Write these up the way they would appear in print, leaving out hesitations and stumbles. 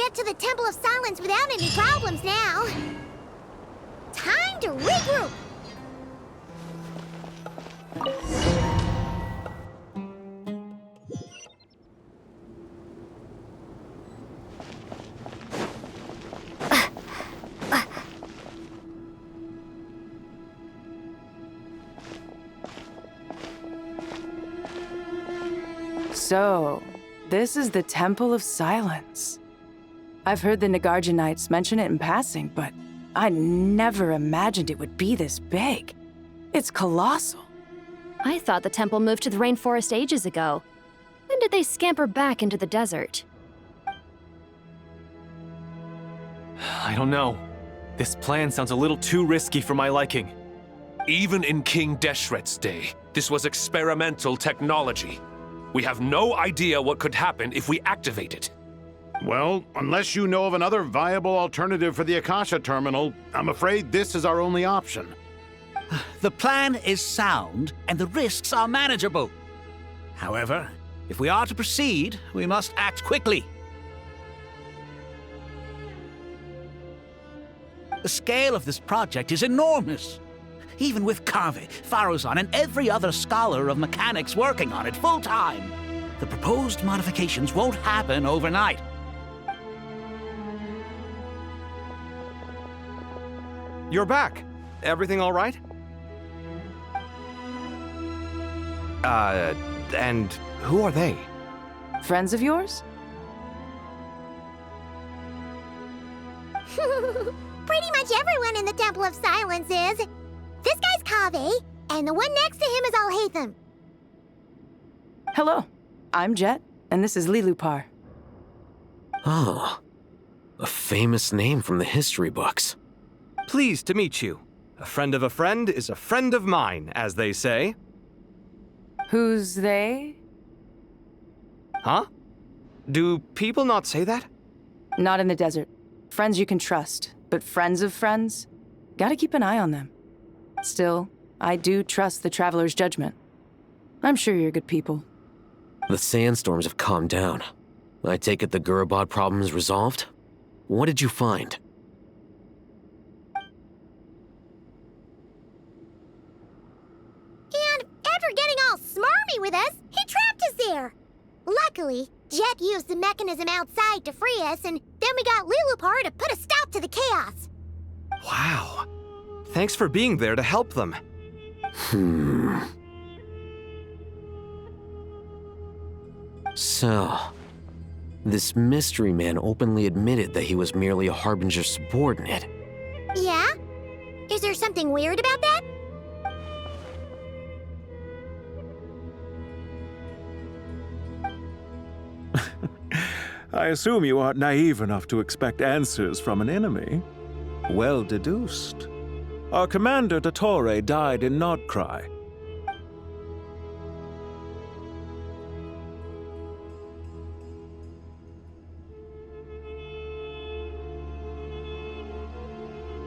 get to the Temple of Silence without any problems now. Time to regroup! So, this is the Temple of Silence. I've heard the Nagarjanites mention it in passing, but I never imagined it would be this big. It's colossal. I thought the temple moved to the rainforest ages ago. When did they scamper back into the desert? I don't know. This plan sounds a little too risky for my liking. Even in King Deshret's day, this was experimental technology. We have no idea what could happen if we activate it. Well, unless you know of another viable alternative for the Akasha terminal, I'm afraid this is our only option. The plan is sound, and the risks are manageable. However, if we are to proceed, we must act quickly. The scale of this project is enormous. Even with Kave, Faruzan, and every other scholar of mechanics working on it full-time, the proposed modifications won't happen overnight. You're back. Everything all right? And who are they? Friends of yours? Pretty much everyone in the Temple of Silence is. This guy's Kave, and the one next to him is Alhaitham. Hello, I'm Jet, and this is Lilupar. Oh, a famous name from the history books. Pleased to meet you. A friend of a friend is a friend of mine, as they say. Who's they? Huh? Do people not say that? Not in the desert. Friends you can trust, but friends of friends? Gotta keep an eye on them. Still, I do trust the Traveler's judgment. I'm sure you're good people. The sandstorms have calmed down. I take it the Gurabad problem is resolved? What did you find? And after getting all smarmy with us, he trapped us there. Luckily, Jet used the mechanism outside to free us, and then we got Lilupar to put a stop to the chaos. Wow. Thanks for being there to help them. So, this mystery man openly admitted that he was merely a Harbinger subordinate. Yeah? Is there something weird about that? I assume you aren't naive enough to expect answers from an enemy. Well deduced. Our commander, Dottore, died in Nodcry.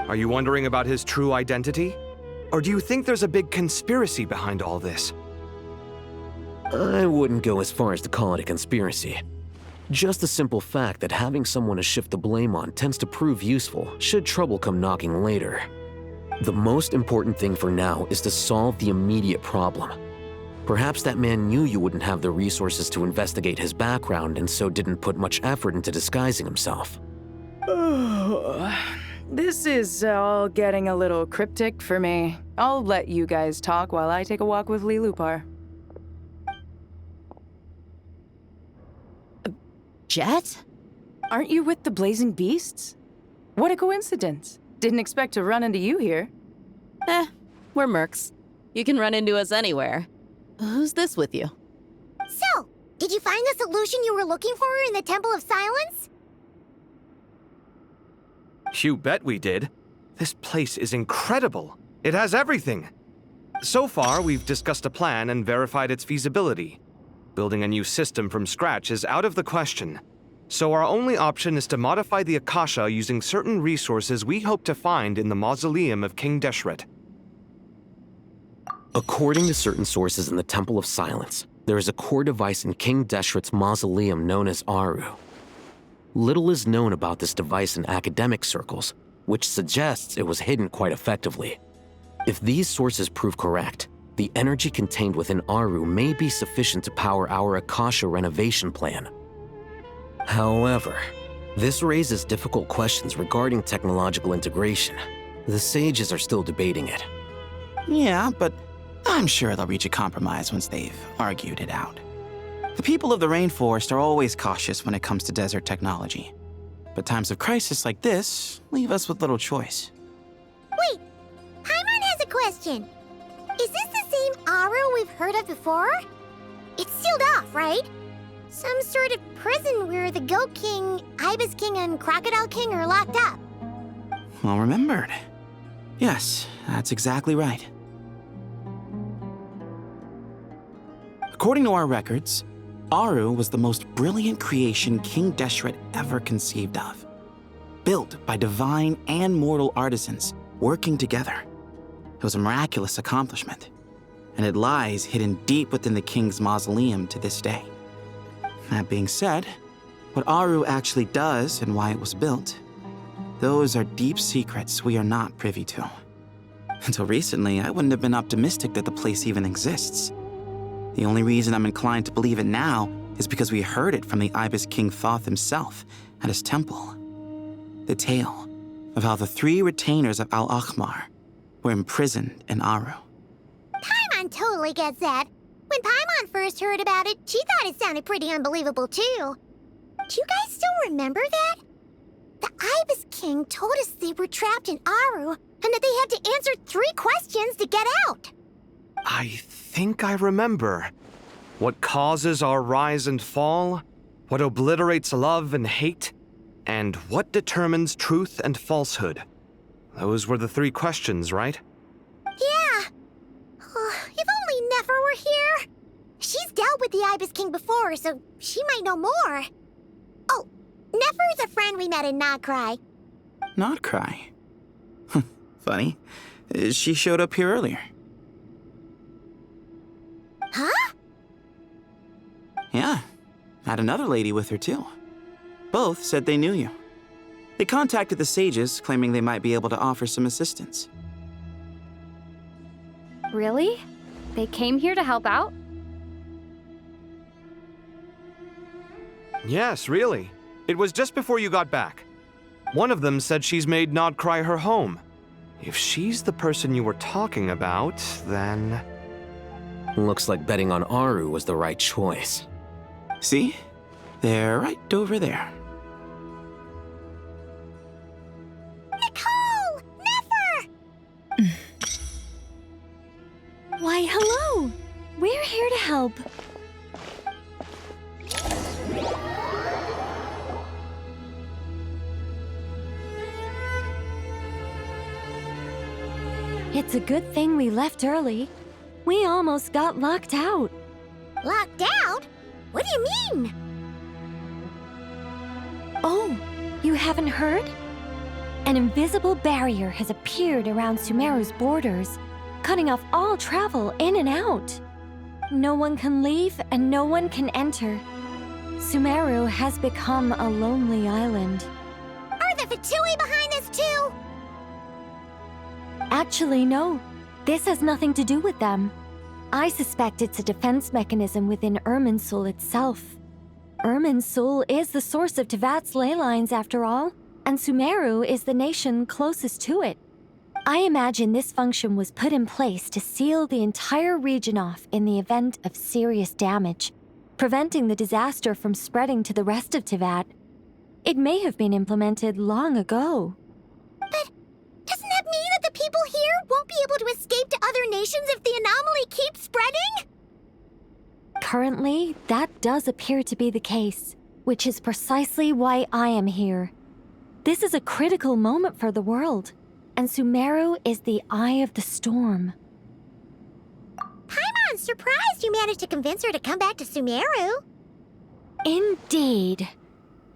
Are you wondering about his true identity? Or do you think there's a big conspiracy behind all this? I wouldn't go as far as to call it a conspiracy. Just the simple fact that having someone to shift the blame on tends to prove useful should trouble come knocking later. The most important thing for now is to solve the immediate problem. Perhaps that man knew you wouldn't have the resources to investigate his background and so didn't put much effort into disguising himself. This is all getting a little cryptic for me. I'll let you guys talk while I take a walk with Lilupar. Jet? Aren't you with the Blazing Beasts? What a coincidence. Didn't expect to run into you here. We're mercs. You can run into us anywhere. Who's this with you? So, did you find the solution you were looking for in the Temple of Silence? You bet we did. This place is incredible. It has everything. So far, we've discussed a plan and verified its feasibility. Building a new system from scratch is out of the question. So our only option is to modify the Akasha using certain resources we hope to find in the mausoleum of King Deshret. According to certain sources in the Temple of Silence, there is a core device in King Deshret's mausoleum known as Aru. Little is known about this device in academic circles, which suggests it was hidden quite effectively. If these sources prove correct, the energy contained within Aru may be sufficient to power our Akasha renovation plan. However, this raises difficult questions regarding technological integration. The sages are still debating it. Yeah, but I'm sure they'll reach a compromise once they've argued it out. The people of the rainforest are always cautious when it comes to desert technology. But times of crisis like this leave us with little choice. Wait, Paimon has a question. Is this the same Aru we've heard of before? It's sealed off, right? Some sort of prison where the Goat King, Ibis King, and Crocodile King are locked up. Well remembered. Yes, that's exactly right. According to our records, Aru was the most brilliant creation King Deshret ever conceived of. Built by divine and mortal artisans working together. It was a miraculous accomplishment, and it lies hidden deep within the king's mausoleum to this day. That being said, what Aru actually does and why it was built, those are deep secrets we are not privy to. Until recently, I wouldn't have been optimistic that the place even exists. The only reason I'm inclined to believe it now is because we heard it from the Ibis King Thoth himself at his temple. The tale of how the 3 retainers of Al-Akhmar were imprisoned in Aru. Paimon totally gets that. When Paimon first heard about it, she thought it sounded pretty unbelievable too. Do you guys still remember that? The Ibis King told us they were trapped in Aru and that they had to answer 3 questions to get out. I think I remember. What causes our rise and fall? What obliterates love and hate? And what determines truth and falsehood? Those were the 3 questions, right? Yeah. If only Nefer were here. She's dealt with the Ibis King before, so she might know more. Oh, Nefer's a friend we met in Notcry. Notcry? Funny. She showed up here earlier. Huh? Yeah. Had another lady with her, too. Both said they knew you. They contacted the sages, claiming they might be able to offer some assistance. Really? They came here to help out? Yes, really. It was just before you got back. One of them said she's made Nodcry her home. If she's the person you were talking about, then... Looks like betting on Aru was the right choice. See? They're right over there. Nicole! Nefer! Why, hello! We're here to help. It's a good thing we left early. We almost got locked out. Locked out? What do you mean? Oh, you haven't heard? An invisible barrier has appeared around Sumeru's borders, cutting off all travel in and out. No one can leave and no one can enter. Sumeru has become a lonely island. Are the Fatui behind this too? Actually, no. This has nothing to do with them. I suspect it's a defense mechanism within Irminsul itself. Irminsul is the source of Tevat's ley lines, after all, and Sumeru is the nation closest to it. I imagine this function was put in place to seal the entire region off in the event of serious damage, preventing the disaster from spreading to the rest of Tevat. It may have been implemented long ago. But doesn't that mean that the people here won't be able to escape to other nations if the anomaly keeps spreading? Currently, that does appear to be the case, which is precisely why I am here. This is a critical moment for the world, and Sumeru is the eye of the storm. Paimon's surprised you managed to convince her to come back to Sumeru. Indeed.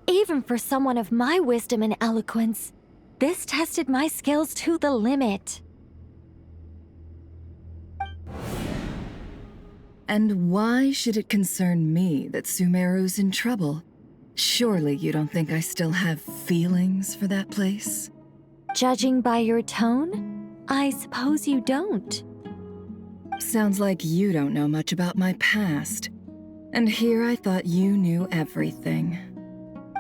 Even for someone of my wisdom and eloquence, this tested my skills to the limit. And why should it concern me that Sumeru's in trouble? Surely you don't think I still have feelings for that place? Judging by your tone, I suppose you don't. Sounds like you don't know much about my past. And here I thought you knew everything.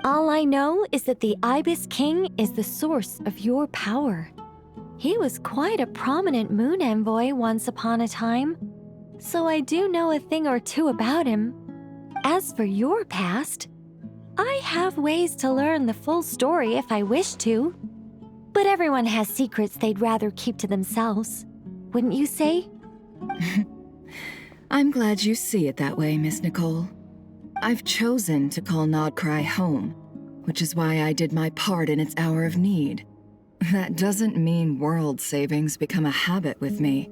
All I know is that the Ibis King is the source of your power. He was quite a prominent moon envoy once upon a time, so I do know a thing or two about him. As for your past, I have ways to learn the full story if I wish to. But everyone has secrets they'd rather keep to themselves, wouldn't you say? I'm glad you see it that way, Miss Nicole. I've chosen to call Nodcry home, which is why I did my part in its hour of need. That doesn't mean world savings become a habit with me.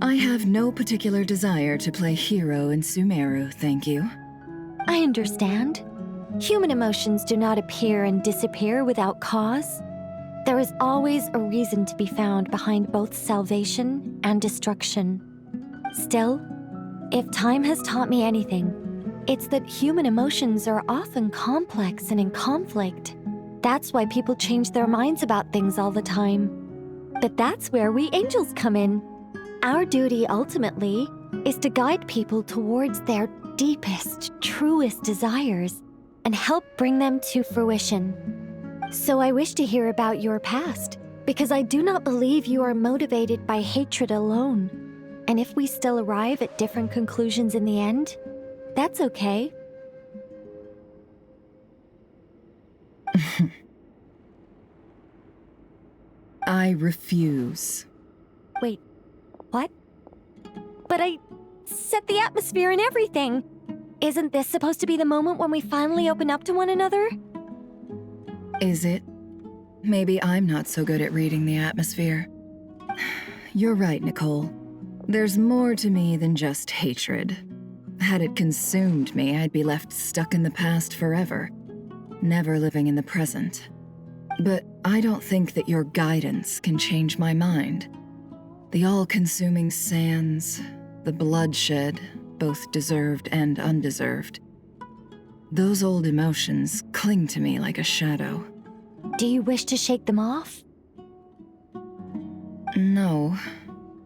I have no particular desire to play hero in Sumeru, thank you. I understand. Human emotions do not appear and disappear without cause. There is always a reason to be found behind both salvation and destruction. Still, if time has taught me anything, it's that human emotions are often complex and in conflict. That's why people change their minds about things all the time. But that's where we angels come in. Our duty ultimately is to guide people towards their deepest, truest desires and help bring them to fruition. So I wish to hear about your past, because I do not believe you are motivated by hatred alone. And if we still arrive at different conclusions in the end, that's okay. I refuse. Wait, what? But I set the atmosphere and everything. Isn't this supposed to be the moment when we finally open up to one another? Is it? Maybe I'm not so good at reading the atmosphere. You're right, Nicole. There's more to me than just hatred. Had it consumed me, I'd be left stuck in the past forever, never living in the present. But I don't think that your guidance can change my mind. The all-consuming sands, the bloodshed, both deserved and undeserved. Those old emotions cling to me like a shadow. Do you wish to shake them off? No.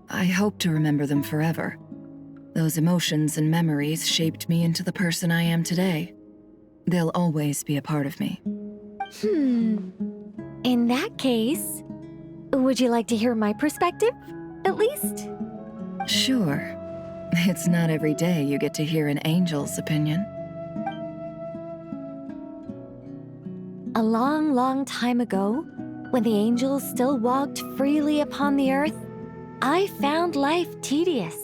I hope to remember them forever. Those emotions and memories shaped me into the person I am today. They'll always be a part of me. In that case, would you like to hear my perspective, at least? Sure. It's not every day you get to hear an angel's opinion. A long, long time ago, when the angels still walked freely upon the earth, I found life tedious.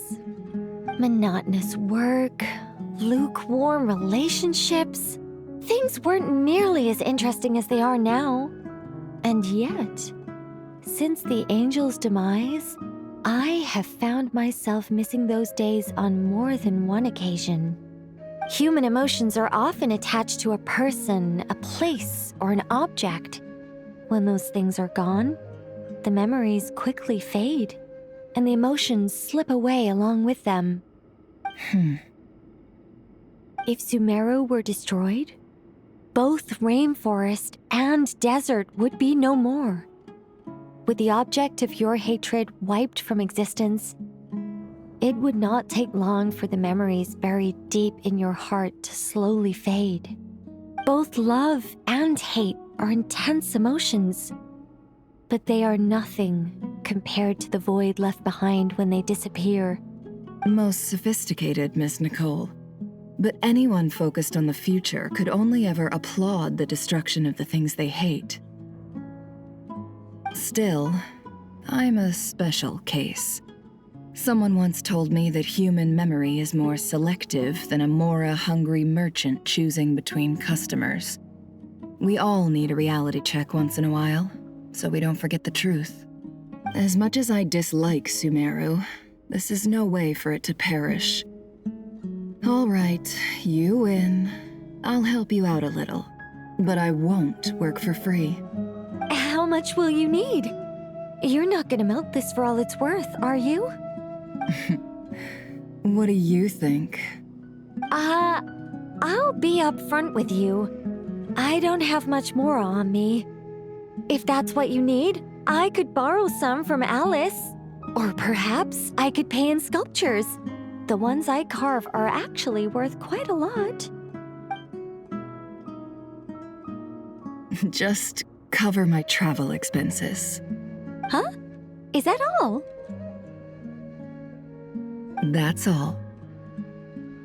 Monotonous work, lukewarm relationships. Things weren't nearly as interesting as they are now. And yet, since the angels' demise, I have found myself missing those days on more than one occasion. Human emotions are often attached to a person, a place, or an object. When those things are gone, the memories quickly fade, and the emotions slip away along with them. If Sumeru were destroyed, both rainforest and desert would be no more. With the object of your hatred wiped from existence, it would not take long for the memories buried deep in your heart to slowly fade. Both love and hate are intense emotions, but they are nothing compared to the void left behind when they disappear. Most sophisticated, Miss Nicole. But anyone focused on the future could only ever applaud the destruction of the things they hate. Still, I'm a special case. Someone once told me that human memory is more selective than a Mora-hungry merchant choosing between customers. We all need a reality check once in a while, so we don't forget the truth. As much as I dislike Sumeru, this is no way for it to perish. All right, you win. I'll help you out a little, but I won't work for free. How much will you need? You're not gonna milk this for all it's worth, are you? What do you think? I'll be upfront with you. I don't have much more on me. If that's what you need, I could borrow some from Alice. Or perhaps I could pay in sculptures. The ones I carve are actually worth quite a lot. Just cover my travel expenses. Huh? Is that all? That's all.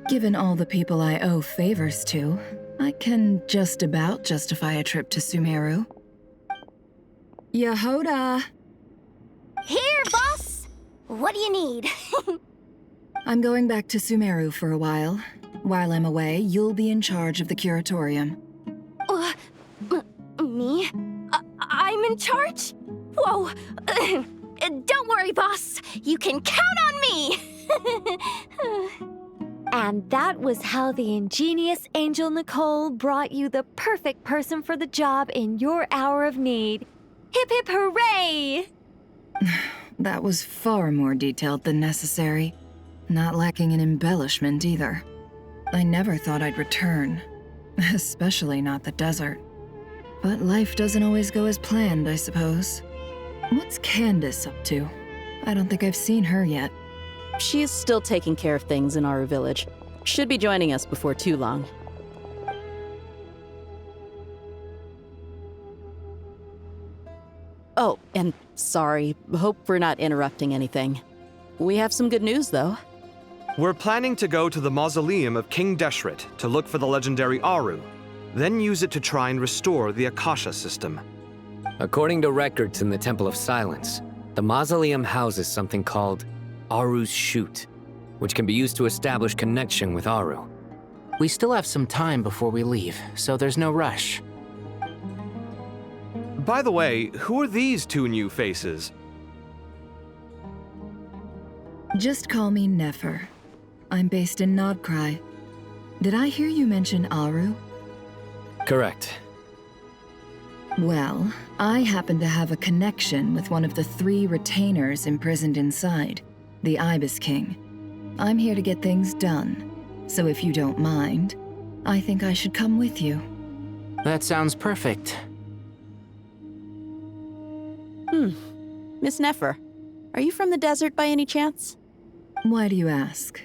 Given all the people I owe favors to, I can just about justify a trip to Sumeru. Yehoda! Here, boss! What do you need? I'm going back to Sumeru for a while. While I'm away, you'll be in charge of the curatorium. Me? I'm in charge? Whoa! Don't worry, boss. You can count on me! And that was how the ingenious Angel Nicole brought you the perfect person for the job in your hour of need. Hip hip hooray! That was far more detailed than necessary. Not lacking in embellishment either. I never thought I'd return. Especially not the desert. But life doesn't always go as planned, I suppose. What's Candace up to? I don't think I've seen her yet. She's still taking care of things in Aru Village. Should be joining us before too long. Oh, and sorry. Hope we're not interrupting anything. We have some good news, though. We're planning to go to the mausoleum of King Deshret to look for the legendary Aru, then use it to try and restore the Akasha system. According to records in the Temple of Silence, the mausoleum houses something called Aru's Chute, which can be used to establish connection with Aru. We still have some time before we leave, so there's no rush. By the way, who are these two new faces? Just call me Nefer. I'm based in Nodcry. Did I hear you mention Aru? Correct. Well, I happen to have a connection with one of the 3 retainers imprisoned inside, the Ibis King. I'm here to get things done, so if you don't mind, I think I should come with you. That sounds perfect. Miss Nefer, are you from the desert by any chance? Why do you ask?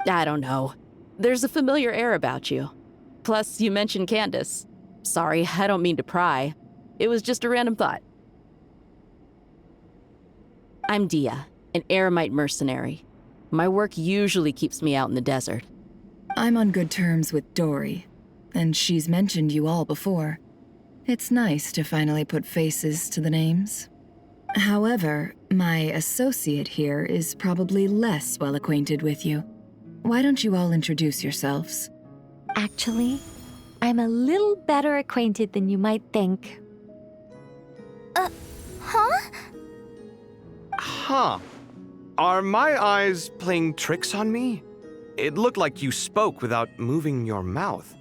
I don't know. There's a familiar air about you. Plus, you mentioned Candace. Sorry, I don't mean to pry. It was just a random thought. I'm Dia, an Eremite mercenary. My work usually keeps me out in the desert. I'm on good terms with Dory, and she's mentioned you all before. It's nice to finally put faces to the names. However, my associate here is probably less well acquainted with you. Why don't you all introduce yourselves? Actually, I'm a little better acquainted than you might think. Huh? Huh. Are my eyes playing tricks on me? It looked like you spoke without moving your mouth.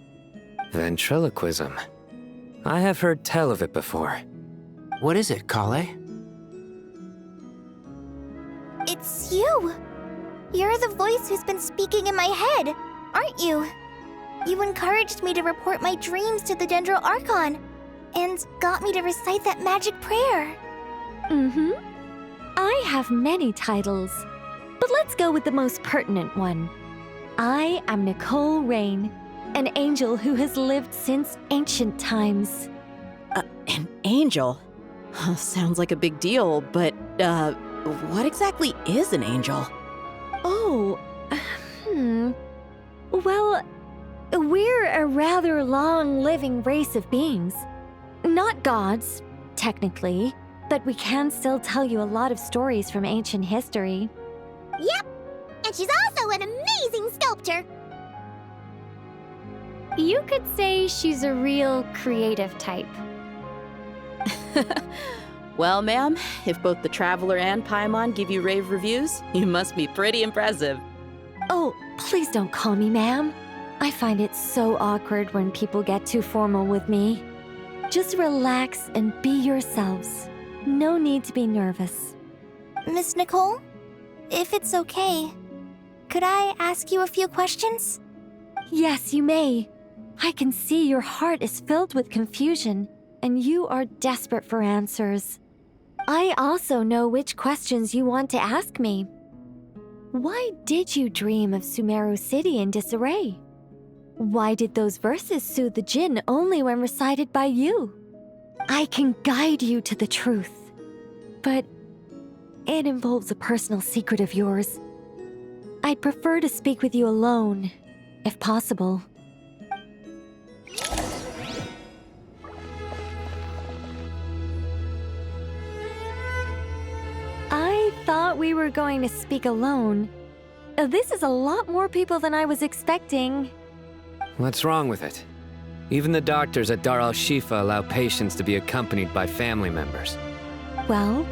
Ventriloquism. I have heard tell of it before. What is it, Kale? It's you. You're the voice who's been speaking in my head, aren't you? You encouraged me to report my dreams to the Dendro Archon, and got me to recite that magic prayer. I have many titles, but let's go with the most pertinent one. I am Nicole Rain, an angel who has lived since ancient times. An angel? Sounds like a big deal, but, what exactly is an angel? Oh, Well, we're a rather long-living race of beings. Not gods, technically, but we can still tell you a lot of stories from ancient history. Yep, and she's also an amazing sculptor. You could say she's a real creative type. Well, ma'am, if both the Traveler and Paimon give you rave reviews, you must be pretty impressive. Oh, please don't call me ma'am. I find it so awkward when people get too formal with me. Just relax and be yourselves. No need to be nervous. Miss Nicole, if it's okay, could I ask you a few questions? Yes, you may. I can see your heart is filled with confusion, and you are desperate for answers. I also know which questions you want to ask me. Why did you dream of Sumeru City in disarray? Why did those verses soothe the djinn only when recited by you? I can guide you to the truth, but it involves a personal secret of yours. I'd prefer to speak with you alone, if possible. I thought we were going to speak alone. This is a lot more people than I was expecting. What's wrong with it? Even the doctors at Dar al-Shifa allow patients to be accompanied by family members. Well,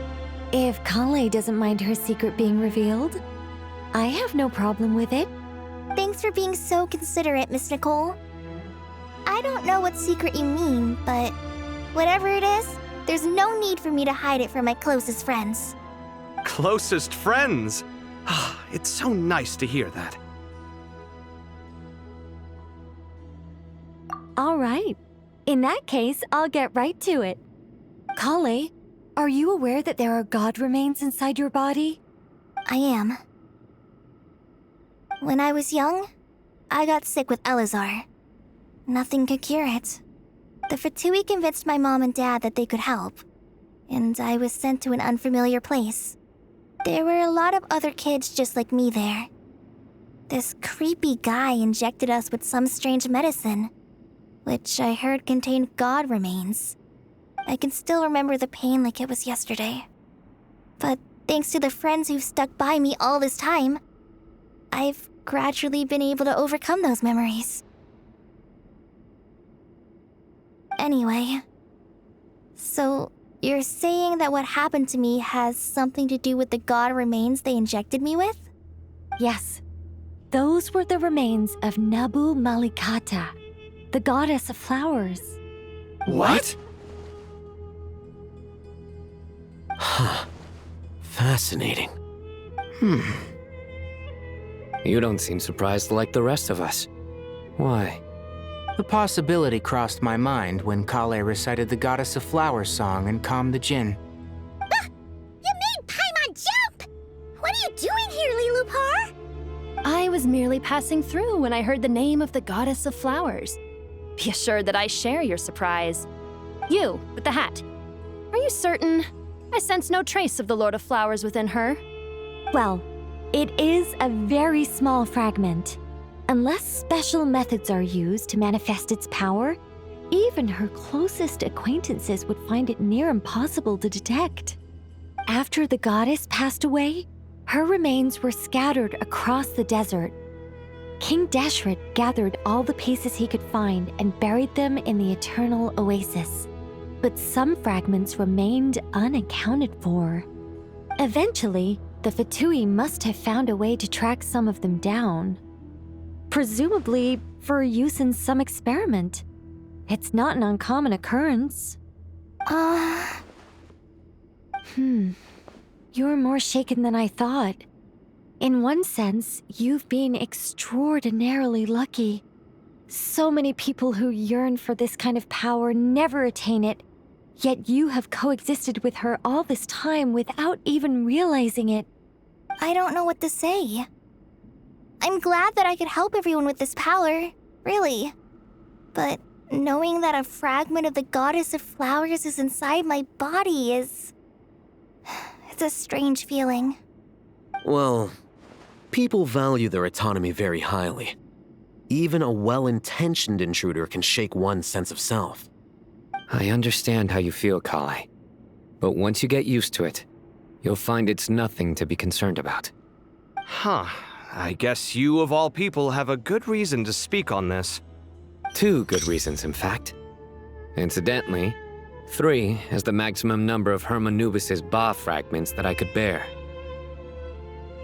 if Kale doesn't mind her secret being revealed, I have no problem with it. Thanks for being so considerate, Miss Nicole. I don't know what secret you mean, but whatever it is, there's no need for me to hide it from my closest friends. Closest friends? It's so nice to hear that. All right. In that case, I'll get right to it. Kale, are you aware that there are god remains inside your body? I am. When I was young, I got sick with Elazar. Nothing could cure it. The Fatui convinced my mom and dad that they could help, and I was sent to an unfamiliar place. There were a lot of other kids just like me there. This creepy guy injected us with some strange medicine, which I heard contained god remains. I can still remember the pain like it was yesterday. But thanks to the friends who've stuck by me all this time, I've gradually been able to overcome those memories. Anyway, so you're saying that what happened to me has something to do with the god remains they injected me with? Yes. Those were the remains of Nabu Malikata, the goddess of flowers. What? Huh. Fascinating. You don't seem surprised like the rest of us. Why? The possibility crossed my mind when Kale recited the Goddess of Flowers song and calmed the djinn. You made Paimon jump! What are you doing here, Lilupar? I was merely passing through when I heard the name of the Goddess of Flowers. Be assured that I share your surprise. You, with the hat. Are you certain? I sense no trace of the Lord of Flowers within her. Well, it is a very small fragment. Unless special methods are used to manifest its power, even her closest acquaintances would find it near impossible to detect. After the goddess passed away, her remains were scattered across the desert. King Deshret gathered all the pieces he could find and buried them in the Eternal Oasis. But some fragments remained unaccounted for. Eventually, the Fatui must have found a way to track some of them down. Presumably for use in some experiment. It's not an uncommon occurrence. You're more shaken than I thought. In one sense, you've been extraordinarily lucky. So many people who yearn for this kind of power never attain it, yet you have coexisted with her all this time without even realizing it. I don't know what to say. I'm glad that I could help everyone with this power, really. But knowing that a fragment of the Goddess of Flowers is inside my body is... it's a strange feeling. Well, people value their autonomy very highly. Even a well-intentioned intruder can shake one's sense of self. I understand how you feel, Kale. But once you get used to it, you'll find it's nothing to be concerned about. Huh. I guess you, of all people, have a good reason to speak on this. 2 good reasons, in fact. Incidentally, 3 is the maximum number of Hermanubis's Ba fragments that I could bear.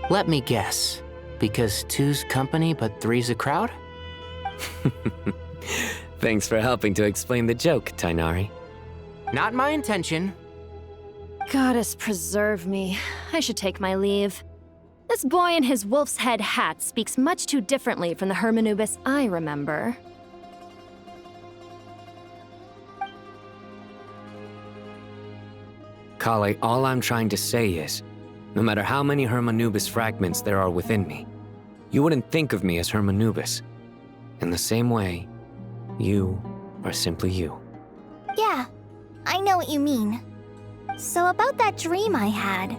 Let me guess. Because 2's company, but 3's a crowd? Thanks for helping to explain the joke, Tainari. Not my intention. Goddess preserve me. I should take my leave. This boy in his wolf's head hat speaks much too differently from the Hermanubis I remember. Kale, all I'm trying to say is, no matter how many Hermanubis fragments there are within me, you wouldn't think of me as Hermanubis. In the same way, you are simply you. Yeah, I know what you mean. So about that dream I had,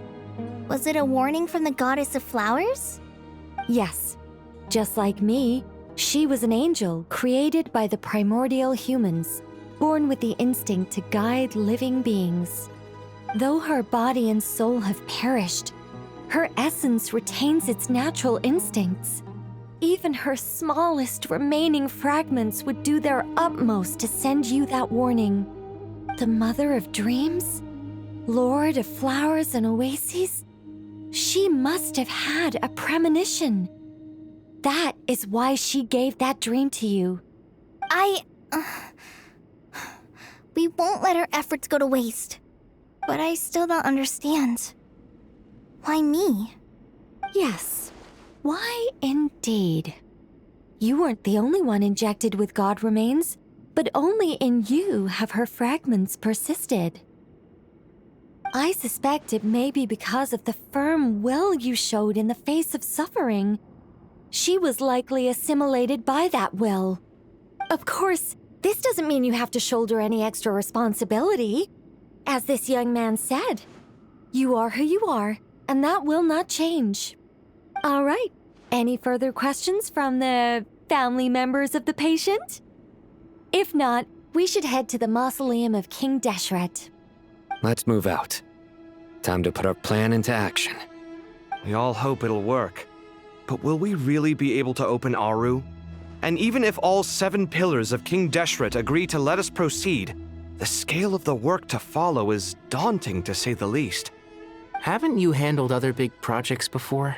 was it a warning from the goddess of flowers? Yes. Just like me, she was an angel created by the primordial humans, born with the instinct to guide living beings. Though her body and soul have perished, her essence retains its natural instincts. Even her smallest remaining fragments would do their utmost to send you that warning. The Mother of Dreams? Lord of Flowers and Oases? She must have had a premonition. That is why she gave that dream to you. We won't let our efforts go to waste. But I still don't understand. Why me? Yes. Why indeed? You weren't the only one injected with god remains, but only in you have her fragments persisted. I suspect it may be because of the firm will you showed in the face of suffering. She was likely assimilated by that will. Of course, this doesn't mean you have to shoulder any extra responsibility. As this young man said, you are who you are, and that will not change. All right, any further questions from the family members of the patient? If not, we should head to the mausoleum of King Deshret. Let's move out. Time to put our plan into action. We all hope it'll work. But will we really be able to open Aru? And even if all 7 pillars of King Deshret agree to let us proceed, the scale of the work to follow is daunting, to say the least. Haven't you handled other big projects before?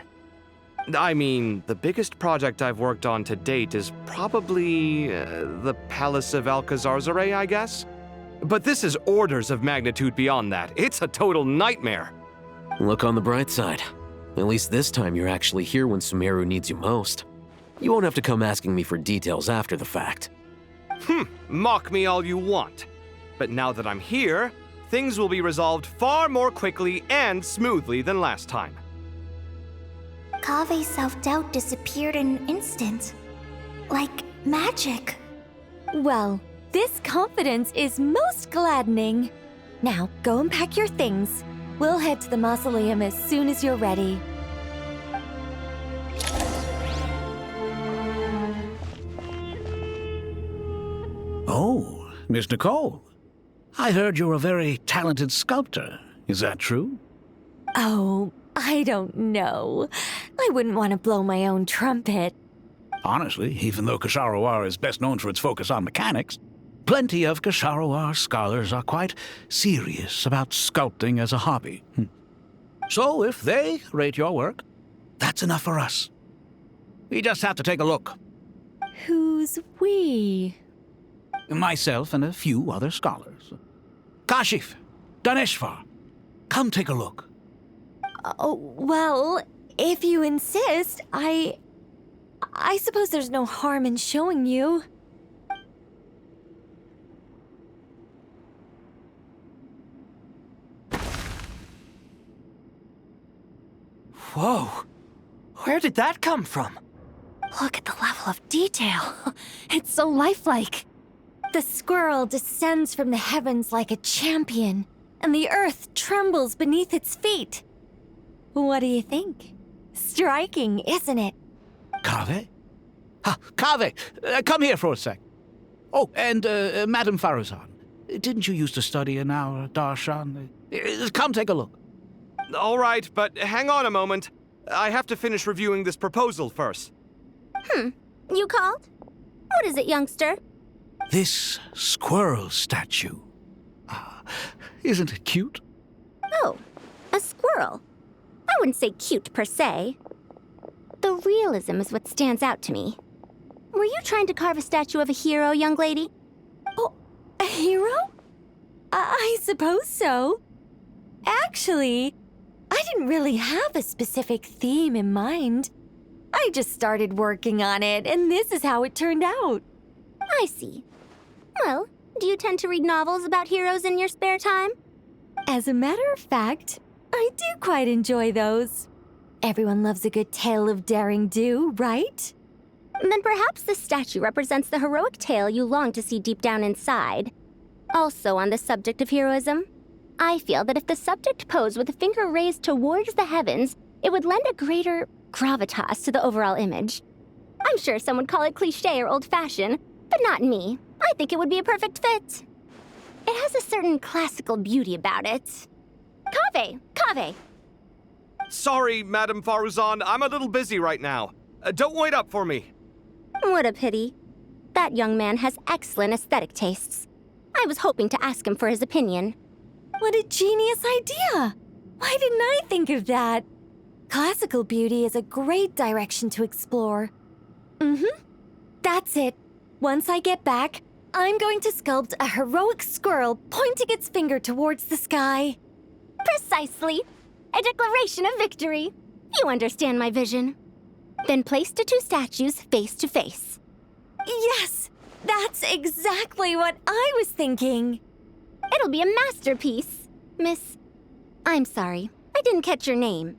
I mean, the biggest project I've worked on to date is probably the Palace of Alcazarzaray, I guess? But this is orders of magnitude beyond that. It's a total nightmare. Look on the bright side. At least this time you're actually here when Sumeru needs you most. You won't have to come asking me for details after the fact. Mock me all you want. But now that I'm here, things will be resolved far more quickly and smoothly than last time. Kave's self-doubt disappeared in an instant. Like magic. Well, this confidence is most gladdening. Now, go and pack your things. We'll head to the mausoleum as soon as you're ready. Oh, Miss Nicole. I heard you're a very talented sculptor. Is that true? Oh, I don't know. I wouldn't want to blow my own trumpet. Honestly, even though Kasharawar is best known for its focus on mechanics, plenty of Kasharawar scholars are quite serious about sculpting as a hobby. So if they rate your work, that's enough for us. We just have to take a look. Who's we? Myself and a few other scholars. Kashif, Daneshvar, come take a look. Oh, well, if you insist, I suppose there's no harm in showing you. Whoa! Where did that come from? Look at the level of detail. It's so lifelike. The squirrel descends from the heavens like a champion, and the earth trembles beneath its feet. What do you think? Striking, isn't it? Kave? Kave, come here for a sec. Oh, and Madame Faruzan, didn't you used to study in our darshan? Come take a look. All right, but hang on a moment. I have to finish reviewing this proposal first. You called? What is it, youngster? This squirrel statue. Isn't it cute? Oh, a squirrel. I wouldn't say cute per se. The realism is what stands out to me. Were you trying to carve a statue of a hero, young lady? Oh, a hero? I suppose so. Actually, I didn't really have a specific theme in mind. I just started working on it, and this is how it turned out. I see. Well, do you tend to read novels about heroes in your spare time? As a matter of fact, I do quite enjoy those. Everyone loves a good tale of daring do, right? Then perhaps this statue represents the heroic tale you long to see deep down inside. Also on the subject of heroism, I feel that if the subject posed with a finger raised towards the heavens, it would lend a greater gravitas to the overall image. I'm sure some would call it cliché or old-fashioned, but not me. I think it would be a perfect fit. It has a certain classical beauty about it. Kaveh! Sorry, Madame Faruzan, I'm a little busy right now. Don't wait up for me. What a pity. That young man has excellent aesthetic tastes. I was hoping to ask him for his opinion. What a genius idea! Why didn't I think of that? Classical beauty is a great direction to explore. That's it. Once I get back, I'm going to sculpt a heroic squirrel pointing its finger towards the sky. Precisely. A declaration of victory. You understand my vision. Then place the two statues face to face. Yes! That's exactly what I was thinking. It'll be a masterpiece. Miss... I'm sorry. I didn't catch your name.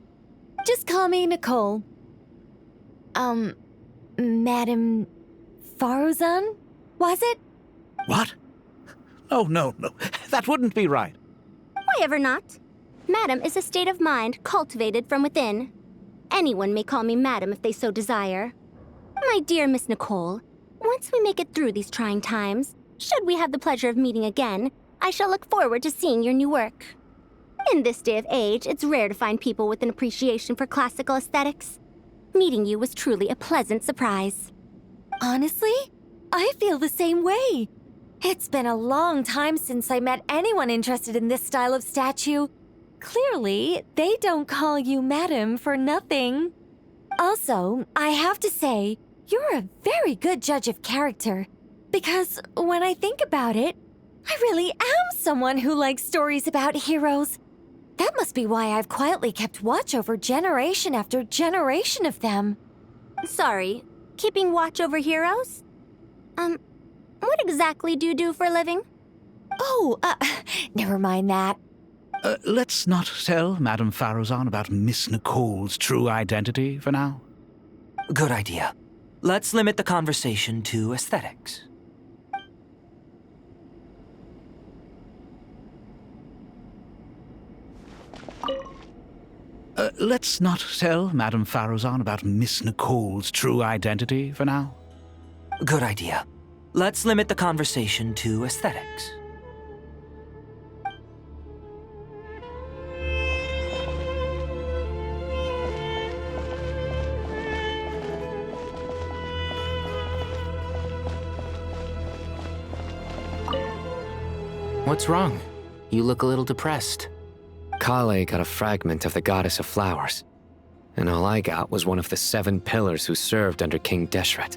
Just call me Nicole. Madame Faruzan? Was it? What? Oh, no. That wouldn't be right. Why ever not? Madam is a state of mind cultivated from within. Anyone may call me Madam if they so desire. My dear Miss Nicole, once we make it through these trying times, should we have the pleasure of meeting again, I shall look forward to seeing your new work. In this day of age, it's rare to find people with an appreciation for classical aesthetics. Meeting you was truly a pleasant surprise. Honestly, I feel the same way. It's been a long time since I met anyone interested in this style of statue. Clearly, they don't call you Madam for nothing. Also, I have to say, you're a very good judge of character. Because when I think about it, I really am someone who likes stories about heroes. That must be why I've quietly kept watch over generation after generation of them. Sorry, keeping watch over heroes? What exactly do you do for a living? Oh, never mind that. Let's not tell Madame Faruzan about Miss Nicole's true identity for now. Good idea. Let's limit the conversation to aesthetics. Let's not tell Madame Faruzan about Miss Nicole's true identity for now. Good idea. Let's limit the conversation to aesthetics. What's wrong? You look a little depressed. Kale got a fragment of the Goddess of Flowers, and all I got was one of the 7 pillars who served under King Deshret.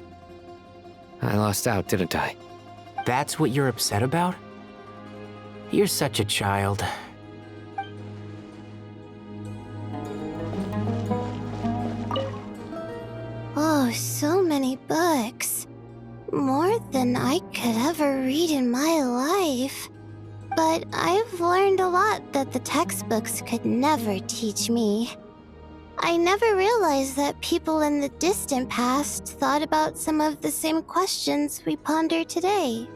I lost out, didn't I? That's what you're upset about? You're such a child. Oh, so many books. More than I could ever read in my life. But I've learned a lot that the textbooks could never teach me. I never realized that people in the distant past thought about some of the same questions we ponder today.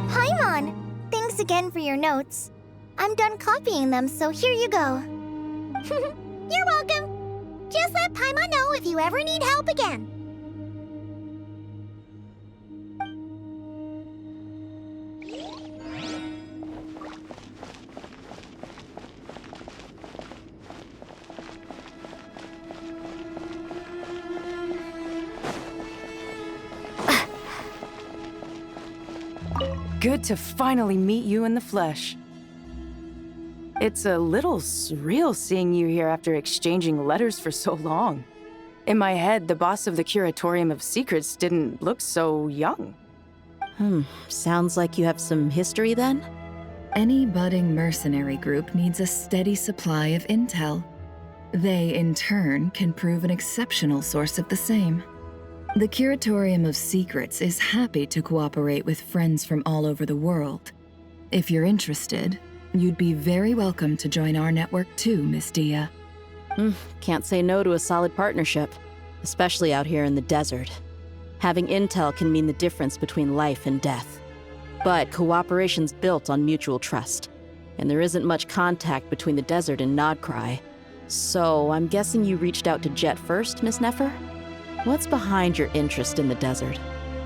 Paimon! Thanks again for your notes. I'm done copying them, so here you go. You're welcome! Just let Paimon know if you ever need help again. Good to finally meet you in the flesh. It's a little surreal seeing you here after exchanging letters for so long. In my head, the boss of the Curatorium of Secrets didn't look so young. Sounds like you have some history then? Any budding mercenary group needs a steady supply of intel. They, in turn, can prove an exceptional source of the same. The Curatorium of Secrets is happy to cooperate with friends from all over the world. If you're interested, you'd be very welcome to join our network too, Miss Dia. Can't say no to a solid partnership, especially out here in the desert. Having intel can mean the difference between life and death. But cooperation's built on mutual trust, and there isn't much contact between the desert and Nodcry. So I'm guessing you reached out to Jet first, Miss Nefer? What's behind your interest in the desert?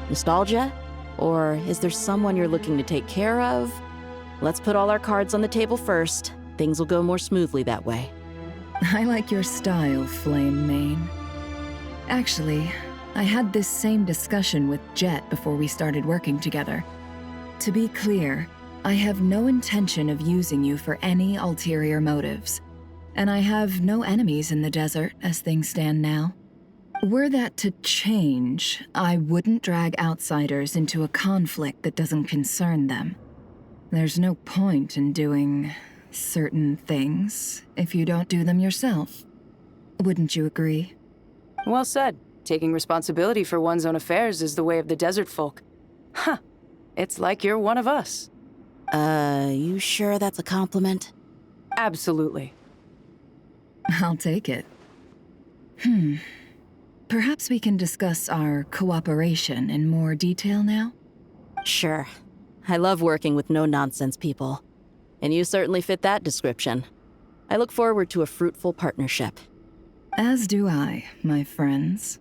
Nostalgia? Or is there someone you're looking to take care of? Let's put all our cards on the table first. Things will go more smoothly that way. I like your style, Flame Mane. Actually, I had this same discussion with Jet before we started working together. To be clear, I have no intention of using you for any ulterior motives, and I have no enemies in the desert as things stand now. Were that to change, I wouldn't drag outsiders into a conflict that doesn't concern them. There's no point in doing certain things if you don't do them yourself. Wouldn't you agree? Well said. Taking responsibility for one's own affairs is the way of the desert folk. Huh. It's like you're one of us. You sure that's a compliment? Absolutely. I'll take it. Perhaps we can discuss our cooperation in more detail now? Sure. I love working with no-nonsense people. And you certainly fit that description. I look forward to a fruitful partnership. As do I, my friends.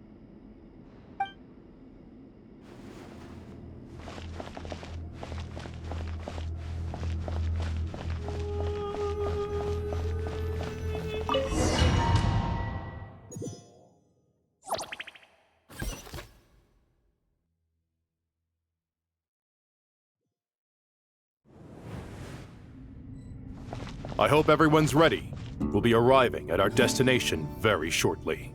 I hope everyone's ready. We'll be arriving at our destination very shortly.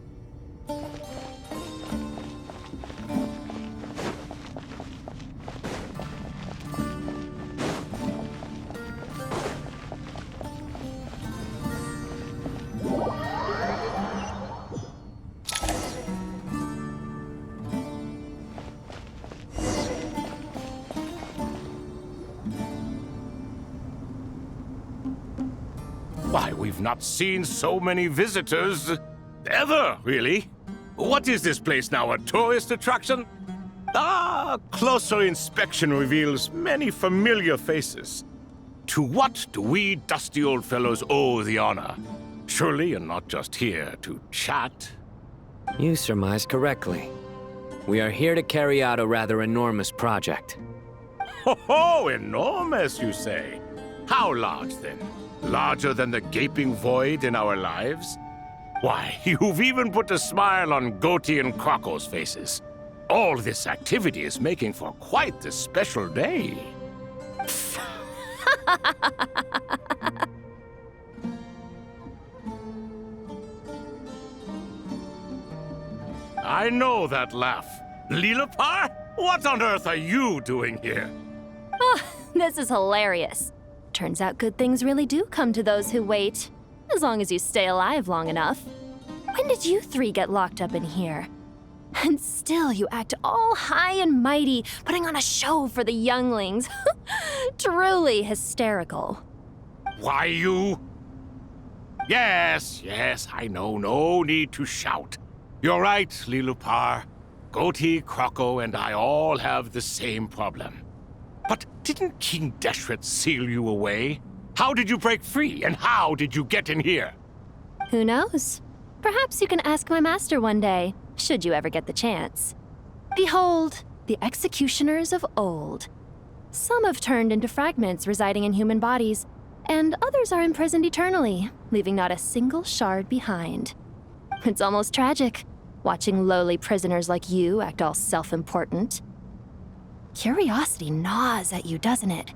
Why, we've not seen so many visitors ever, really. What is this place now, a tourist attraction? Closer inspection reveals many familiar faces. To what do we dusty old fellows owe the honor? Surely you're not just here to chat. You surmise correctly. We are here to carry out a rather enormous project. Ho, enormous, you say? How large, then? Larger than the gaping void in our lives? Why, you've even put a smile on Goatee and Crocco's faces. All this activity is making for quite the special day. I know that laugh. Lilipar? What on earth are you doing here? Oh, this is hilarious. Turns out good things really do come to those who wait, as long as you stay alive long enough. When did you three get locked up in here? And still you act all high and mighty, putting on a show for the younglings. Truly hysterical. Why, you... Yes, I know. No need to shout. You're right, Lilipar. Goatee, Crocco, and I all have the same problem. But didn't King Deshret seal you away? How did you break free, and how did you get in here? Who knows? Perhaps you can ask my master one day, should you ever get the chance. Behold, the executioners of old. Some have turned into fragments residing in human bodies, and others are imprisoned eternally, leaving not a single shard behind. It's almost tragic, watching lowly prisoners like you act all self-important. Curiosity gnaws at you, doesn't it?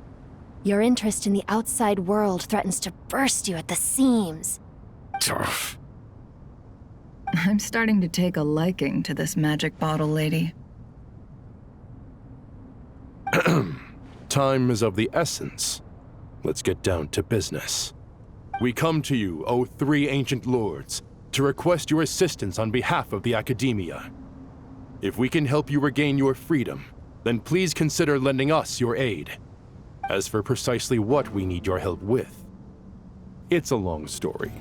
Your interest in the outside world threatens to burst you at the seams. I'm starting to take a liking to this magic bottle lady. Time is of the essence. Let's get down to business. We come to you, O three ancient lords, to request your assistance on behalf of the Academia. If we can help you regain your freedom, then please consider lending us your aid. As for precisely what we need your help with, it's a long story.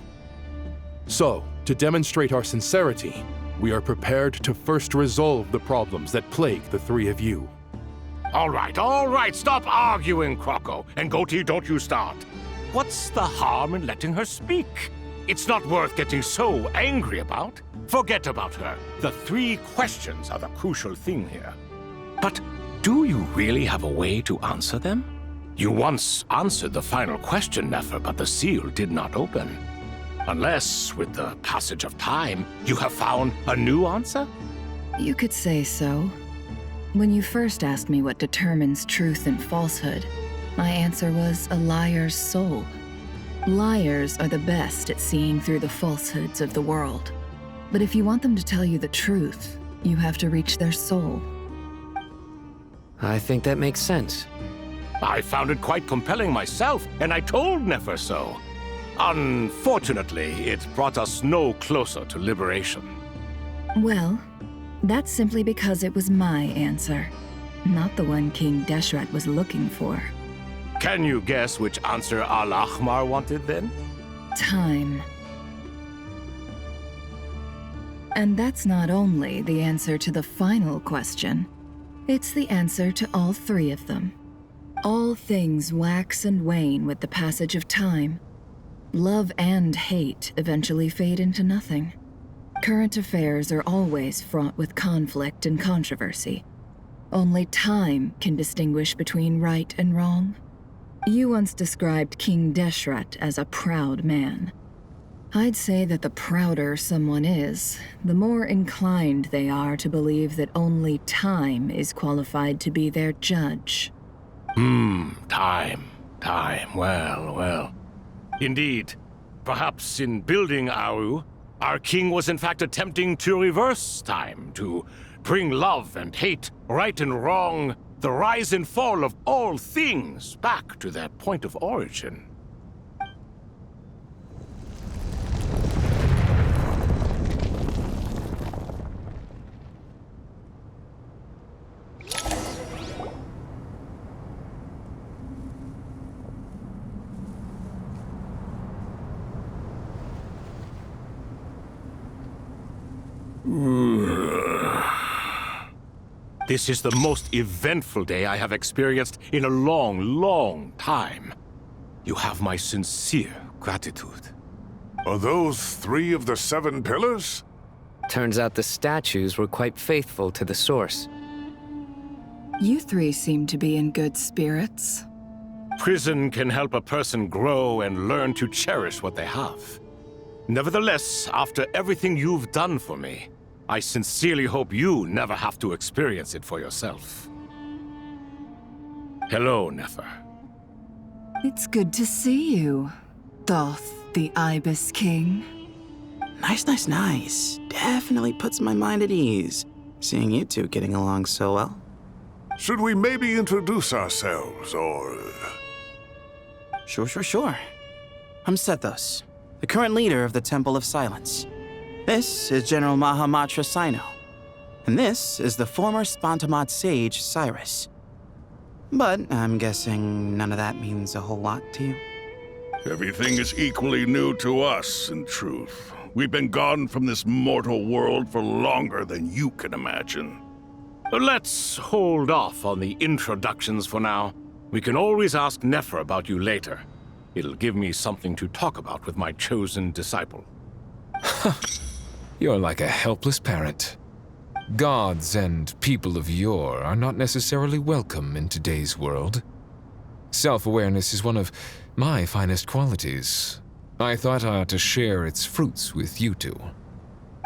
So, to demonstrate our sincerity, we are prepared to first resolve the problems that plague the three of you. All right, stop arguing, Croco, and Goatee, don't you start. What's the harm in letting her speak? It's not worth getting so angry about. Forget about her. The three questions are the crucial thing here. But do you really have a way to answer them? You once answered the final question, Nefer, but the seal did not open. Unless, with the passage of time, you have found a new answer? You could say so. When you first asked me what determines truth and falsehood, my answer was a liar's soul. Liars are the best at seeing through the falsehoods of the world. But if you want them to tell you the truth, you have to reach their soul. I think that makes sense. I found it quite compelling myself, and I told Nefer so. Unfortunately, it brought us no closer to liberation. Well, that's simply because it was my answer, not the one King Deshret was looking for. Can you guess which answer Al-Ahmar wanted then? Time. And that's not only the answer to the final question, it's the answer to all three of them. All things wax and wane with the passage of time. Love and hate eventually fade into nothing. Current affairs are always fraught with conflict and controversy. Only time can distinguish between right and wrong. You once described King Deshret as a proud man. I'd say that the prouder someone is, the more inclined they are to believe that only time is qualified to be their judge. Time. Well. Indeed. Perhaps in building Aru, our king was in fact attempting to reverse time, to bring love and hate, right and wrong, the rise and fall of all things back to their point of origin. This is the most eventful day I have experienced in a long time. You have my sincere gratitude. Are those three of the 7 pillars? Turns out the statues were quite faithful to the source. You three seem to be in good spirits. Prison can help a person grow and learn to cherish what they have. Nevertheless, after everything you've done for me, I sincerely hope you never have to experience it for yourself. Hello, Nefer. It's good to see you, Thoth the Ibis King. Nice. Definitely puts my mind at ease, seeing you two getting along so well. Should we maybe introduce ourselves, or... Sure. I'm Sethos, the current leader of the Temple of Silence. This is General Mahamatra Sino, and this is the former Spantamot sage, Cyrus. But I'm guessing none of that means a whole lot to you. Everything is equally new to us, in truth. We've been gone from this mortal world for longer than you can imagine. Let's hold off on the introductions for now. We can always ask Nefer about you later. It'll give me something to talk about with my chosen disciple. You're like a helpless parent. Gods and people of yore are not necessarily welcome in today's world. Self-awareness is one of my finest qualities. I thought I ought to share its fruits with you two.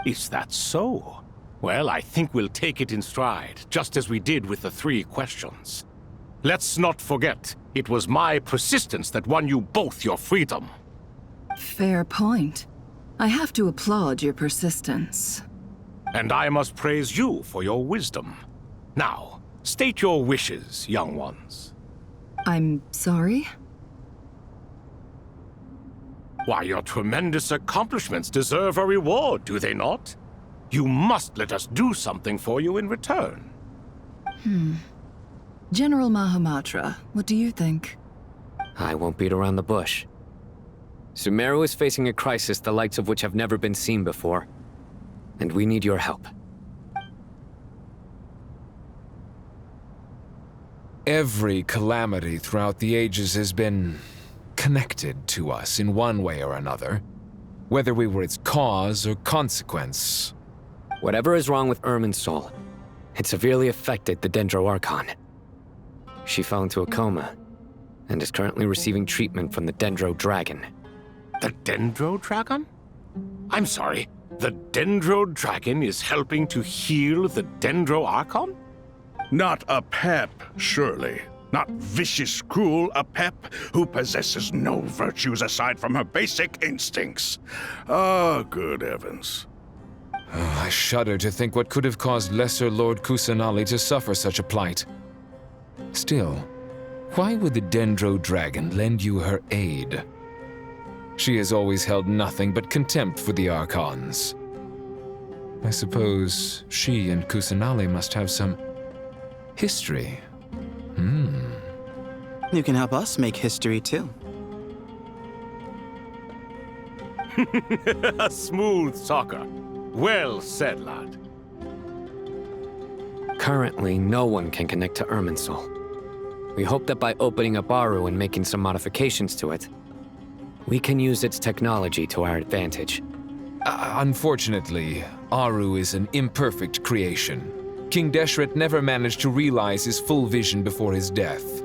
Is that so? Well, I think we'll take it in stride, just as we did with the 3 questions. Let's not forget, it was my persistence that won you both your freedom. Fair point. I have to applaud your persistence. And I must praise you for your wisdom. Now, State your wishes, young ones. I'm sorry? Why, your tremendous accomplishments deserve a reward, do they not? You must let us do something for you in return. General Mahamatra, what do you think? I won't beat around the bush. Sumeru is facing a crisis the likes of which have never been seen before, and we need your help. Every calamity throughout the ages has been connected to us in one way or another, whether we were its cause or consequence. Whatever is wrong with Irminsul, it severely affected the Dendro Archon. She fell into a coma, and is currently receiving treatment from the Dendro Dragon. The Dendro Dragon? I'm sorry, the Dendro Dragon is helping to heal the Dendro Archon? Not a pep, surely. Not vicious, cruel a pep who possesses no virtues aside from her basic instincts. Ah, good heavens. Oh, I shudder to think what could have caused Lesser Lord Kusanali to suffer such a plight. Still, why would the Dendro Dragon lend you her aid? She has always held nothing but contempt for the Archons. I suppose she and Kusanali must have some history. You can help us make history too. A smooth talker. Well said, lad. Currently, no one can connect to Irminsul. We hope that by opening up Aru and making some modifications to it, we can use its technology to our advantage. Unfortunately, Aru is an imperfect creation. King Deshret never managed to realize his full vision before his death.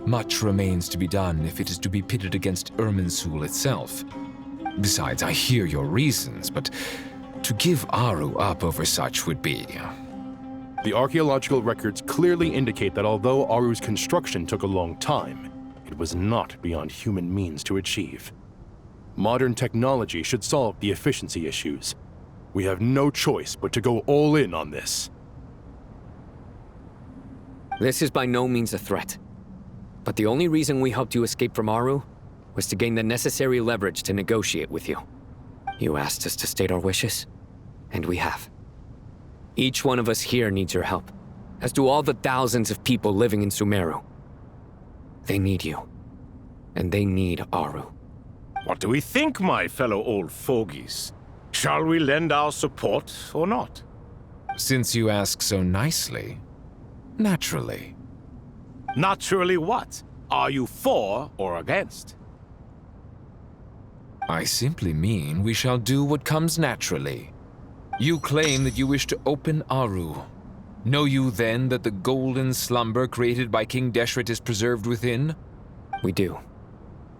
Much remains to be done if it is to be pitted against Irminsul itself. Besides, I hear your reasons, but to give Aru up over such would be... The archaeological records clearly indicate that although Aru's construction took a long time, it was not beyond human means to achieve. Modern technology should solve the efficiency issues. We have no choice but to go all in on this. This is by no means a threat. But the only reason we helped you escape from Aru was to gain the necessary leverage to negotiate with you. You asked us to state our wishes, and we have. Each one of us here needs your help, as do all the thousands of people living in Sumeru. They need you, and they need Aru. What do we think, my fellow old fogies? Shall we lend our support or not? Since you ask so nicely, naturally. Naturally what? Are you for or against? I simply mean we shall do what comes naturally. You claim that you wish to open Aru. Know you then that the golden slumber created by King Deshret is preserved within? We do.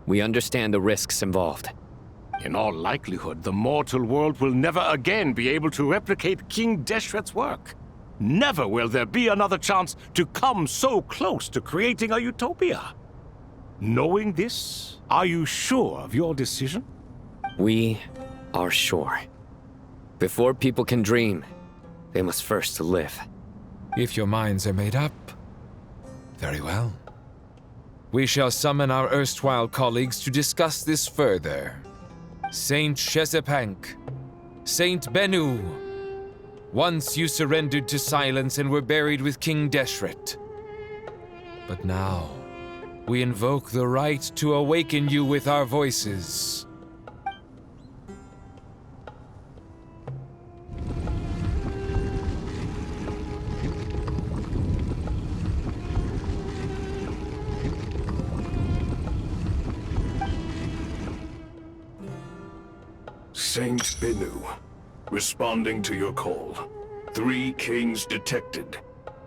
We understand the risks involved. In all likelihood, the mortal world will never again be able to replicate King Deshret's work. Never will there be another chance to come so close to creating a utopia. Knowing this, are you sure of your decision? We are sure. Before people can dream, they must first live. If your minds are made up, very well. We shall summon our erstwhile colleagues to discuss this further. Saint Shezepank, Saint Bennu, once you surrendered to silence and were buried with King Deshret. But now, we invoke the right to awaken you with our voices. Saint Bennu, responding to your call. 3 kings detected.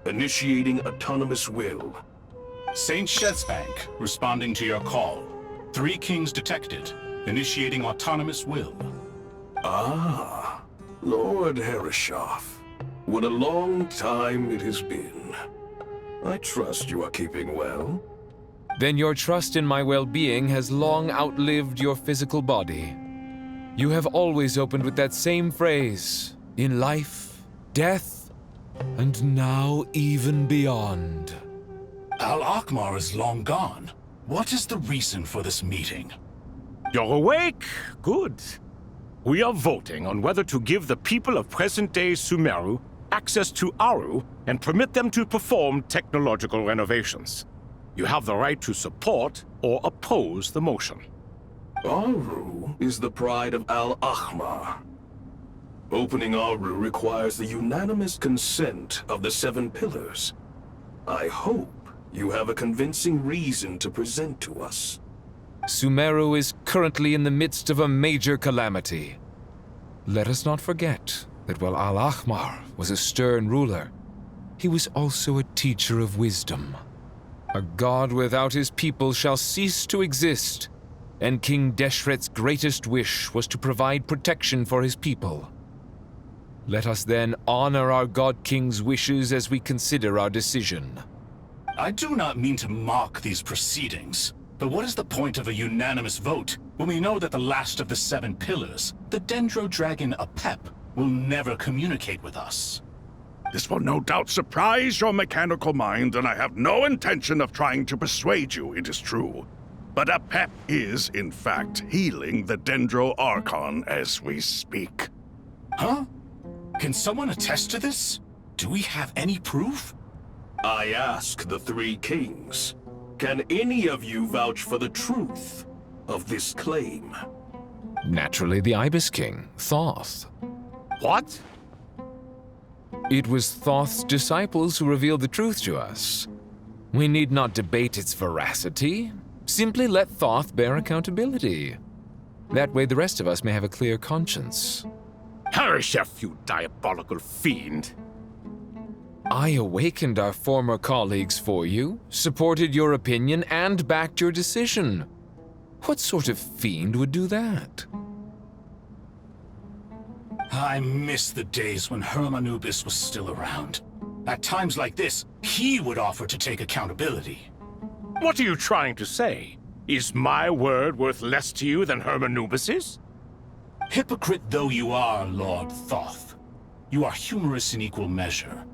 Initiating autonomous will. Saint Shezepank, responding to your call. 3 kings detected. Initiating autonomous will. Ah, Lord Herreshoff. What a long time it has been. I trust you are keeping well. Then your trust in my well-being has long outlived your physical body. You have always opened with that same phrase, in life, death, and now even beyond. Al-Akhmar is long gone. What is the reason for this meeting? You're awake? Good. We are voting on whether to give the people of present-day Sumeru access to Aru and permit them to perform technological renovations. You have the right to support or oppose the motion. Aru is the pride of Al-Akhmar. Opening Aru requires the unanimous consent of the 7 pillars. I hope you have a convincing reason to present to us. Sumeru is currently in the midst of a major calamity. Let us not forget that while Al-Akhmar was a stern ruler, he was also a teacher of wisdom. A god without his people shall cease to exist, and King Deshret's greatest wish was to provide protection for his people. Let us then honor our God King's wishes as we consider our decision. I do not mean to mock these proceedings, but what is the point of a unanimous vote when we know that the last of the 7 pillars, the Dendro Dragon Apep, will never communicate with us? This will no doubt surprise your mechanical mind, and I have no intention of trying to persuade you it is true. But Apep is, in fact, healing the Dendro Archon as we speak. Huh? Can someone attest to this? Do we have any proof? I ask the 3 kings. Can any of you vouch for the truth of this claim? Naturally, the Ibis King, Thoth. What? It was Thoth's disciples who revealed the truth to us. We need not debate its veracity. Simply let Thoth bear accountability. That way the rest of us may have a clear conscience. Harishef, you diabolical fiend! I awakened our former colleagues for you, supported your opinion, and backed your decision. What sort of fiend would do that? I miss the days when Hermanubis was still around. At times like this, he would offer to take accountability. What are you trying to say? Is my word worth less to you than Hermanubis's? Hypocrite though you are, Lord Thoth, you are humorous in equal measure.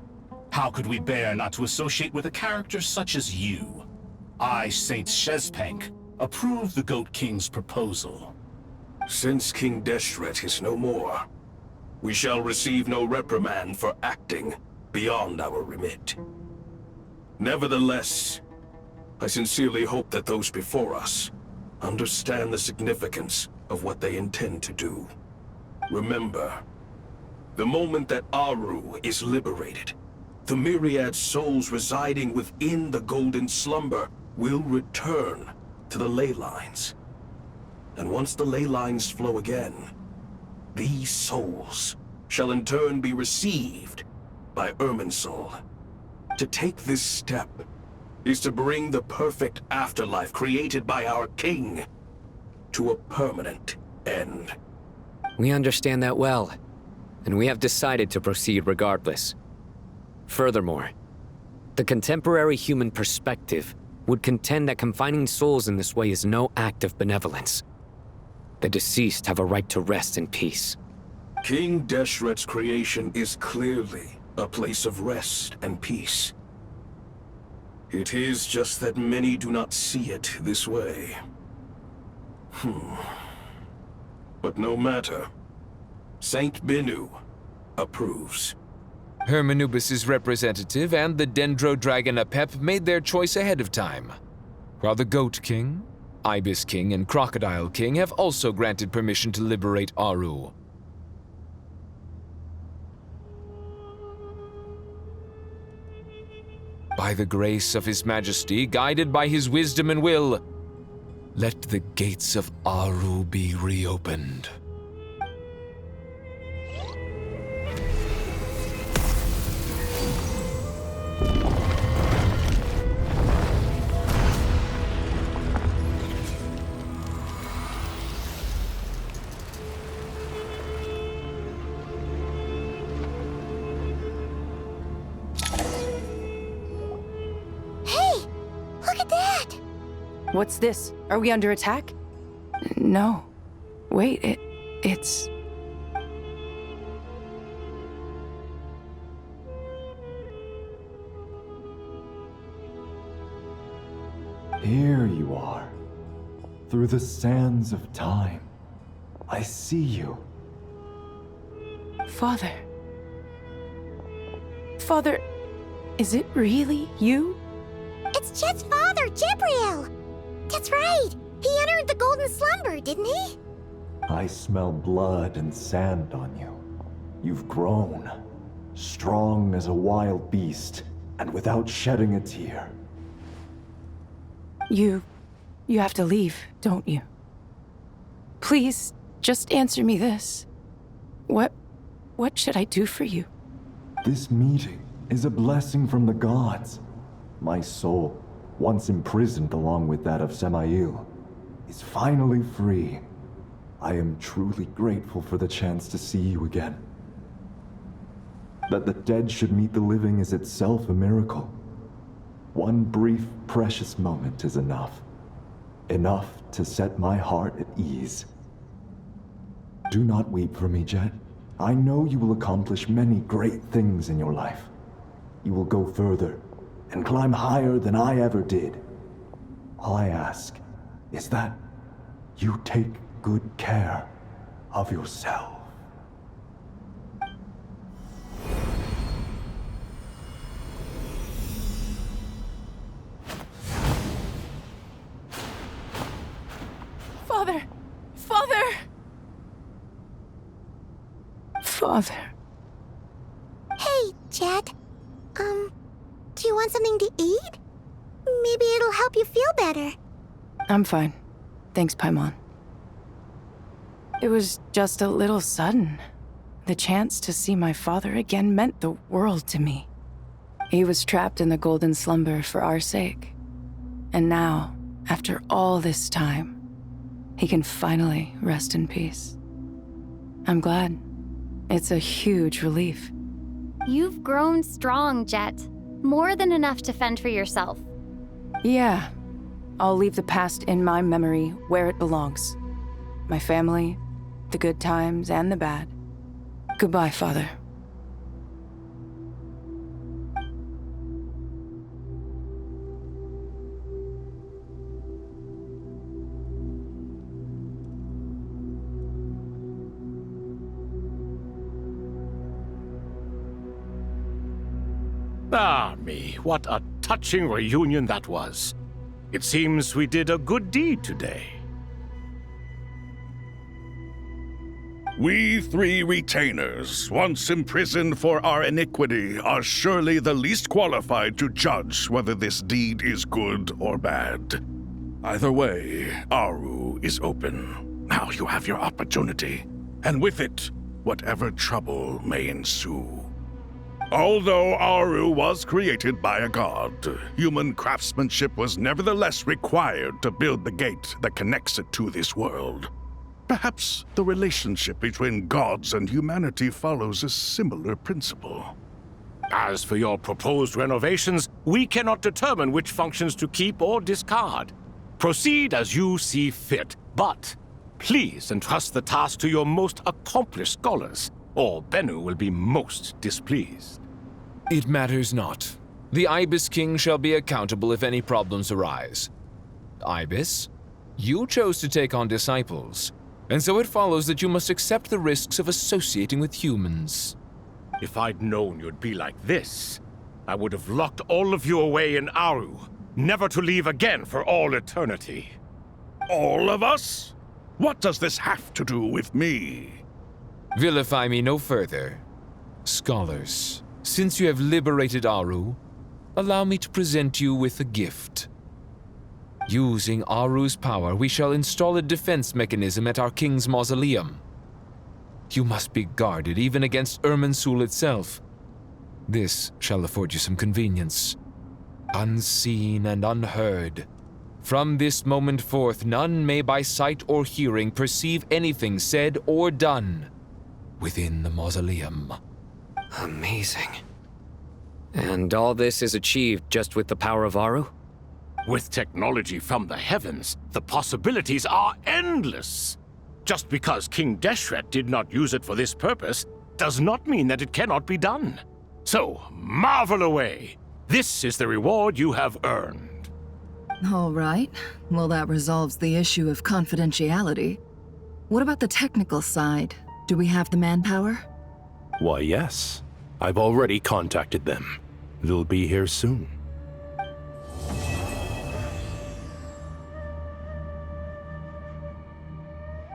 How could we bear not to associate with a character such as you? I, Saint Shezpank, approve the Goat King's proposal. Since King Deshret is no more, we shall receive no reprimand for acting beyond our remit. Nevertheless, I sincerely hope that those before us understand the significance of what they intend to do. Remember, the moment that Aru is liberated, the myriad souls residing within the Golden Slumber will return to the ley lines. And once the ley lines flow again, these souls shall in turn be received by Irminsul. To take this step is to bring the perfect afterlife created by our king to a permanent end. We understand that well, and we have decided to proceed regardless. Furthermore, the contemporary human perspective would contend that confining souls in this way is no act of benevolence. The deceased have a right to rest in peace. King Deshret's creation is clearly a place of rest and peace. It is just that many do not see it this way. But no matter. Saint Binu approves. Hermanubis' representative and the Dendro Dragon Apep made their choice ahead of time, while the Goat King, Ibis King, and Crocodile King have also granted permission to liberate Aru. By the grace of His Majesty, guided by his wisdom and will, let the gates of Aru be reopened. What's this? Are we under attack? No. Wait, it's... Here you are. Through the sands of time. I see you. Father. Father, is it really you? It's Jet's father, Jibriel! That's right! He entered the golden slumber, didn't he? I smell blood and sand on you. You've grown. Strong as a wild beast, and without shedding a tear. You have to leave, don't you? Please, just answer me this. What should I do for you? This meeting is a blessing from the gods. My soul, once imprisoned along with that of Semail, is finally free. I am truly grateful for the chance to see you again. That the dead should meet the living is itself a miracle. One brief, precious moment is enough. Enough to set my heart at ease. Do not weep for me, Jet. I know you will accomplish many great things in your life. You will go further and climb higher than I ever did. All I ask is that you take good care of yourself. Father! Father! Father. Hey, Jet. Do you want something to eat? Maybe it'll help you feel better. I'm fine. Thanks, Paimon. It was just a little sudden. The chance to see my father again meant the world to me. He was trapped in the golden slumber for our sake. And now, after all this time, he can finally rest in peace. I'm glad. It's a huge relief. You've grown strong, Jet. More than enough to fend for yourself. Yeah. I'll leave the past in my memory where it belongs. My family, the good times and the bad. Goodbye, Father. Ah, me, what a touching reunion that was. It seems we did a good deed today. We three retainers, once imprisoned for our iniquity, are surely the least qualified to judge whether this deed is good or bad. Either way, Aru is open. Now you have your opportunity, and with it, whatever trouble may ensue. Although Aru was created by a god, human craftsmanship was nevertheless required to build the gate that connects it to this world. Perhaps the relationship between gods and humanity follows a similar principle. As for your proposed renovations, we cannot determine which functions to keep or discard. Proceed as you see fit, but please entrust the task to your most accomplished scholars, or Bennu will be most displeased. It matters not. The Ibis King shall be accountable if any problems arise. Ibis, you chose to take on disciples, and so it follows that you must accept the risks of associating with humans. If I'd known you'd be like this, I would have locked all of you away in Aru, never to leave again for all eternity. All of us? What does this have to do with me? Vilify me no further. Scholars, since you have liberated Aru, allow me to present you with a gift. Using Aru's power, we shall install a defense mechanism at our king's mausoleum. You must be guarded even against Irminsul itself. This shall afford you some convenience. Unseen and unheard. From this moment forth, none may by sight or hearing perceive anything said or done within the mausoleum. Amazing. And all this is achieved just with the power of Aru? With technology from the heavens, the possibilities are endless. Just because King Deshret did not use it for this purpose does not mean that it cannot be done. So, marvel away. This is the reward you have earned. All right. Well, that resolves the issue of confidentiality. What about the technical side? Do we have the manpower? Why, yes. I've already contacted them. They'll be here soon.